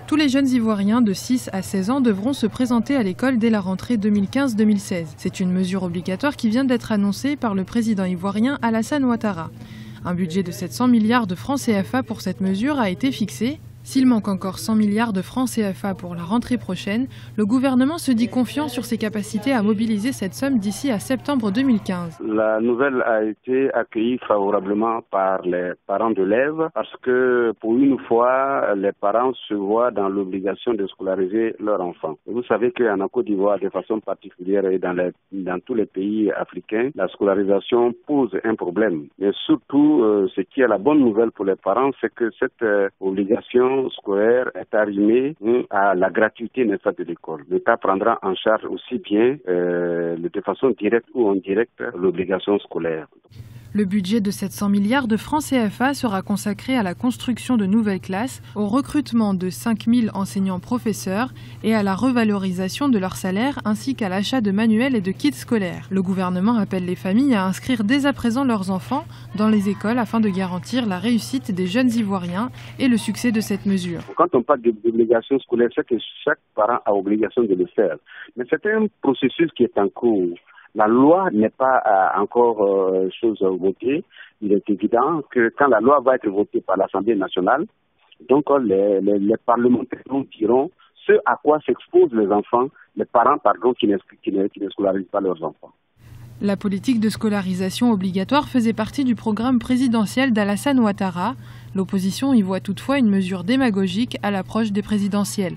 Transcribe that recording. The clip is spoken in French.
Tous les jeunes Ivoiriens de 6 à 16 ans devront se présenter à l'école dès la rentrée 2015-2016. C'est une mesure obligatoire qui vient d'être annoncée par le président ivoirien Alassane Ouattara. Un budget de 700 milliards de francs CFA pour cette mesure a été fixé. S'il manque encore 100 milliards de francs CFA pour la rentrée prochaine, le gouvernement se dit confiant sur ses capacités à mobiliser cette somme d'ici à septembre 2015. La nouvelle a été accueillie favorablement par les parents d'élèves parce que pour une fois, les parents se voient dans l'obligation de scolariser leurs enfants. Vous savez qu'en Côte d'Ivoire, de façon particulière et dans tous les pays africains, la scolarisation pose un problème. Mais surtout, ce qui est la bonne nouvelle pour les parents, c'est que cette obligation scolaire est arrimée à la gratuité de l'école. L'État prendra en charge aussi bien de façon directe ou indirecte l'obligation scolaire. Le budget de 700 milliards de francs CFA sera consacré à la construction de nouvelles classes, au recrutement de 5000 enseignants-professeurs et à la revalorisation de leurs salaires ainsi qu'à l'achat de manuels et de kits scolaires. Le gouvernement appelle les familles à inscrire dès à présent leurs enfants dans les écoles afin de garantir la réussite des jeunes Ivoiriens et le succès de cette mesure. Quand on parle d'obligation scolaire, c'est que chaque parent a obligation de le faire. Mais c'est un processus qui est en cours. La loi n'est pas encore chose votée. Il est évident que quand la loi va être votée par l'Assemblée nationale, donc les parlementaires nous diront ce à quoi s'exposent les enfants, les parents qui ne scolarisent pas leurs enfants. La politique de scolarisation obligatoire faisait partie du programme présidentiel d'Alassane Ouattara. L'opposition y voit toutefois une mesure démagogique à l'approche des présidentielles.